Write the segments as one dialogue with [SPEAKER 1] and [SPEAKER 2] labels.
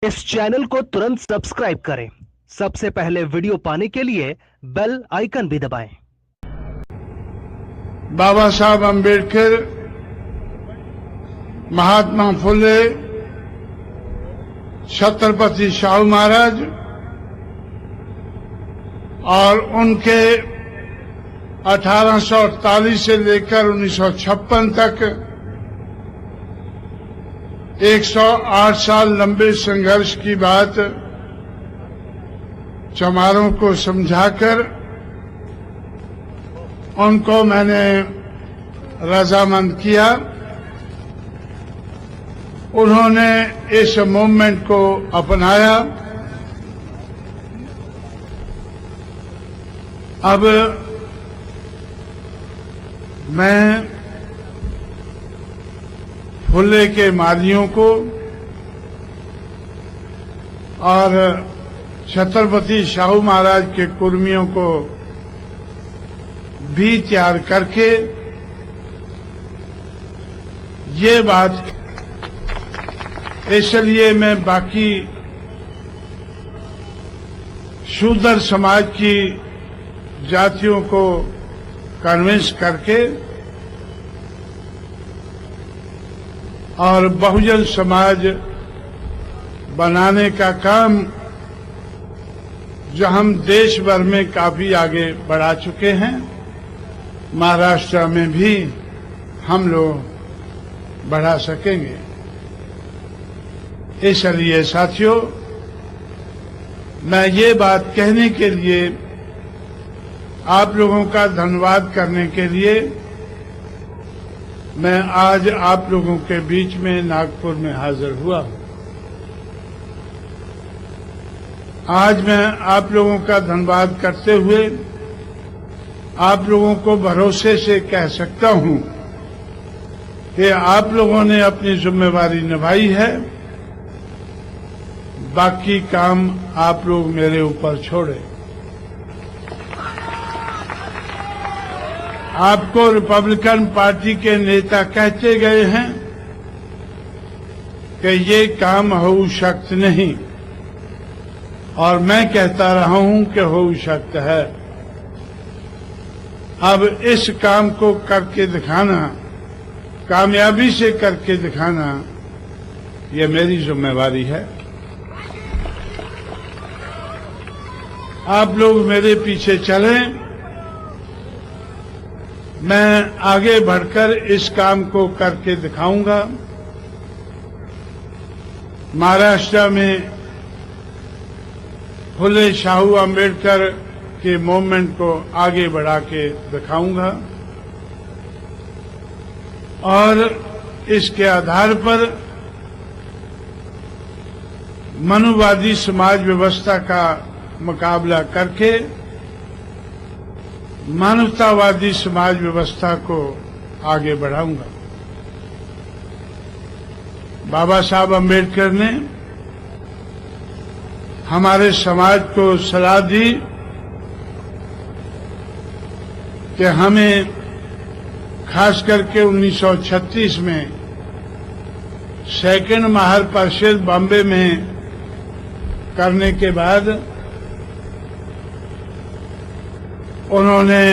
[SPEAKER 1] इस चैनल को तुरंत सब्सक्राइब करें। सबसे पहले वीडियो पाने के लिए बेल आइकन भी दबाएं।
[SPEAKER 2] बाबा साहब अम्बेडकर, महात्मा फुले, छत्रपति शाहू महाराज और उनके 1848 से लेकर 1956 तक 108 साल लंबे संघर्ष की बात चमारों को समझाकर उनको मैंने रजामंद किया। उन्होंने इस मूवमेंट को अपनाया। अब मैं फुले के मालियों को और छत्रपति शाहू महाराज के कुर्मियों को भी तैयार करके ये बात, इसलिए मैं बाकी शूद्र समाज की जातियों को कन्विंस करके और बहुजन समाज बनाने का काम जो हम देश भर में काफी आगे बढ़ा चुके हैं, महाराष्ट्र में भी हम लोग बढ़ा सकेंगे। इसलिए साथियों, मैं ये बात कहने के लिए, आप लोगों का धन्यवाद करने के लिए मैं आज आप लोगों के बीच में नागपुर में हाजिर हुआ हूं। आज मैं आप लोगों का धन्यवाद करते हुए आप लोगों को भरोसे से कह सकता हूं कि आप लोगों ने अपनी जिम्मेवारी निभाई है। बाकी काम आप लोग मेरे ऊपर छोड़े। आपको रिपब्लिकन पार्टी के नेता कहते गए हैं कि ये काम हो शक्त नहीं, और मैं कहता रहा हूं कि हो शक्त है। अब इस काम को करके दिखाना, कामयाबी से करके दिखाना, ये मेरी जिम्मेवारी है। आप लोग मेरे पीछे चलें। मैं आगे बढ़कर इस काम को करके दिखाऊंगा। महाराष्ट्र में फुले शाहू अम्बेडकर के मूवमेंट को आगे बढ़ा के दिखाऊंगा और इसके आधार पर मनुवादी समाज व्यवस्था का मुकाबला करके मानवतावादी समाज व्यवस्था को आगे बढ़ाऊंगा। बाबा साहब अम्बेडकर ने हमारे समाज को सलाह दी कि हमें खास करके 1936 में सेकंड महापरिषद बॉम्बे में करने के बाद उन्होंने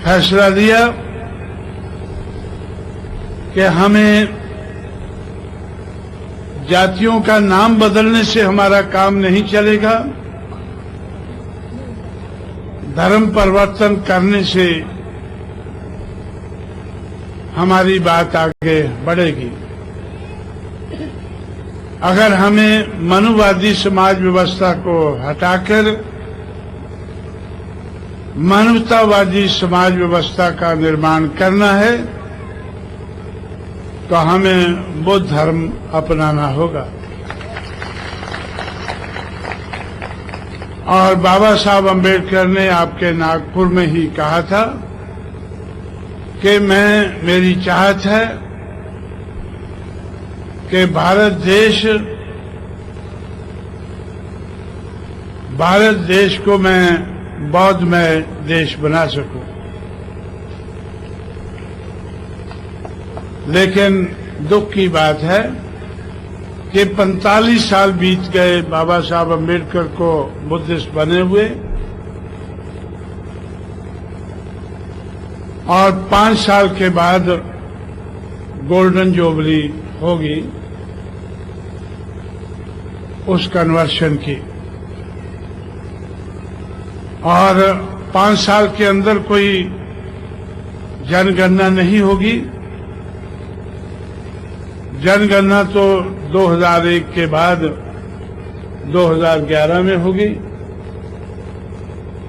[SPEAKER 2] फैसला लिया कि हमें जातियों का नाम बदलने से हमारा काम नहीं चलेगा, धर्म परिवर्तन करने से हमारी बात आगे बढ़ेगी। अगर हमें मनुवादी समाज व्यवस्था को हटाकर मानवतावादी समाज व्यवस्था का निर्माण करना है तो हमें बुद्ध धर्म अपनाना होगा। और बाबा साहब अम्बेडकर ने आपके नागपुर में ही कहा था कि मेरी चाहत है कि भारत देश को मैं बौद्धमय देश बना सकूं। लेकिन दुख की बात है कि 45 साल बीत गए बाबा साहब अम्बेडकर को बुद्धिस्ट बने हुए, और 5 साल के बाद गोल्डन जुबली होगी उस कन्वर्शन की, और 5 साल के अंदर कोई जनगणना नहीं होगी। जनगणना तो 2001 के बाद 2011 में होगी,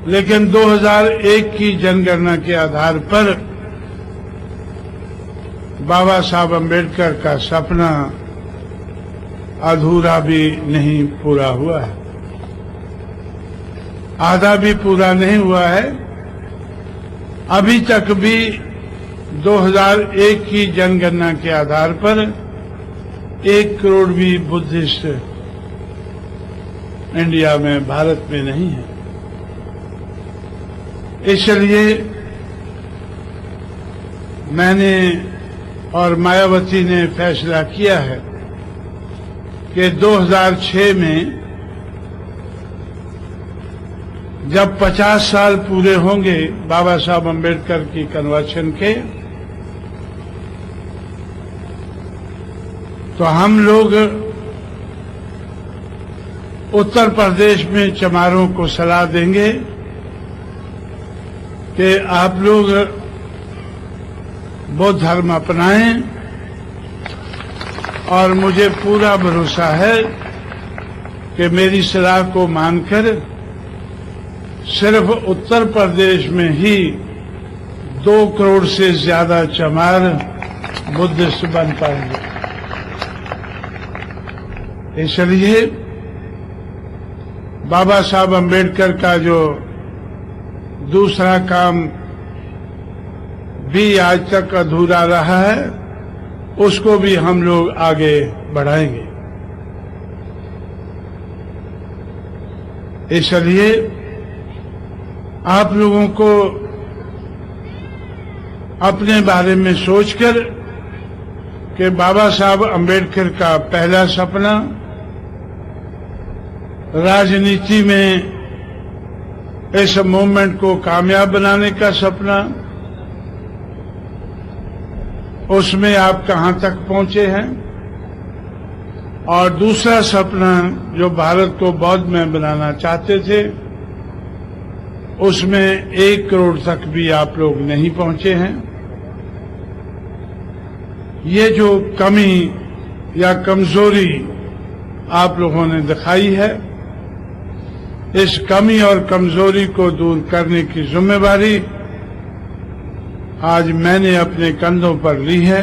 [SPEAKER 2] लेकिन 2001 की जनगणना के आधार पर बाबा साहब अम्बेडकर का सपना अधूरा भी नहीं पूरा हुआ है, आधा भी पूरा नहीं हुआ है। अभी तक भी 2001 की जनगणना के आधार पर 1 करोड़ भी बुद्धिस्ट इंडिया में, भारत में नहीं है। इसलिए मैंने और मायावती ने फैसला किया है कि 2006 में जब 50 साल पूरे होंगे बाबा साहब अम्बेडकर की कन्वर्शन के, तो हम लोग उत्तर प्रदेश में चमारों को सलाह देंगे कि आप लोग बौद्ध धर्म अपनाएं, और मुझे पूरा भरोसा है कि मेरी सलाह को मानकर सिर्फ उत्तर प्रदेश में ही 2 करोड़ से ज्यादा चमार बुद्धिस्ट बन पाएंगे। इसलिए बाबा साहब अम्बेडकर का जो दूसरा काम भी आज तक अधूरा रहा है, उसको भी हम लोग आगे बढ़ाएंगे। इसलिए आप लोगों को अपने बारे में सोचकर कि बाबा साहब अम्बेडकर का पहला सपना राजनीति में इस मूवमेंट को कामयाब बनाने का सपना, उसमें आप कहां तक पहुंचे हैं, और दूसरा सपना जो भारत को बौद्ध में बनाना चाहते थे, उसमें 1 करोड़ तक भी आप लोग नहीं पहुंचे हैं। ये जो कमी या कमजोरी आप लोगों ने दिखाई है, इस कमी और कमजोरी को दूर करने की जिम्मेवारी आज मैंने अपने कंधों पर ली है,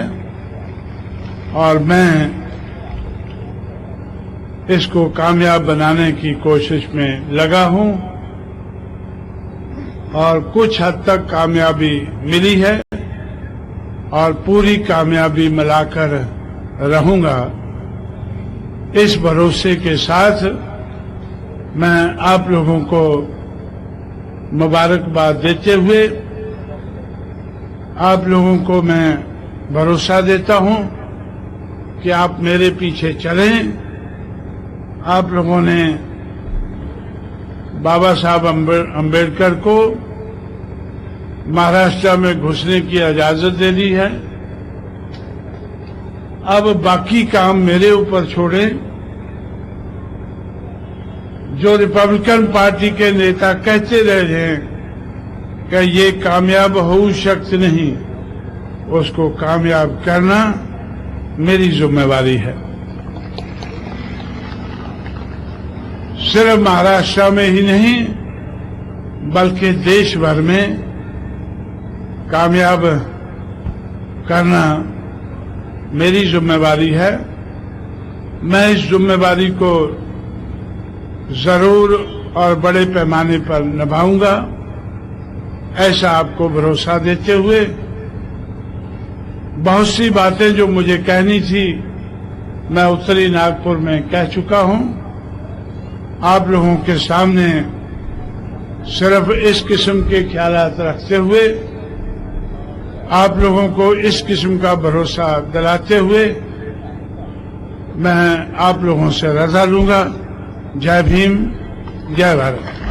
[SPEAKER 2] और मैं इसको कामयाब बनाने की कोशिश में लगा हूं, और कुछ हद तक कामयाबी मिली है, और पूरी कामयाबी मिलाकर रहूंगा। इस भरोसे के साथ मैं आप लोगों को मुबारकबाद देते हुए आप लोगों को मैं भरोसा देता हूं कि आप मेरे पीछे चलें। आप लोगों ने बाबा साहब अम्बेडकर को महाराष्ट्र में घुसने की इजाजत दे दी है। अब बाकी काम मेरे ऊपर छोड़ें। जो रिपब्लिकन पार्टी के नेता कहते रहे हैं कि ये कामयाब हो सकते नहीं, उसको कामयाब करना मेरी जिम्मेवारी है। सिर्फ महाराष्ट्र में ही नहीं बल्कि देश भर में कामयाब करना मेरी जिम्मेवारी है। मैं इस जिम्मेवारी को जरूर और बड़े पैमाने पर निभाऊंगा, ऐसा आपको भरोसा देते हुए बहुत सी बातें जो मुझे कहनी थी मैं उत्तरी नागपुर में कह चुका हूं। आप लोगों के सामने सिर्फ इस किस्म के ख्यालात रखते हुए, आप लोगों को इस किस्म का भरोसा दिलाते हुए मैं आप लोगों से रजा लूंगा। जय भीम, जय भारत।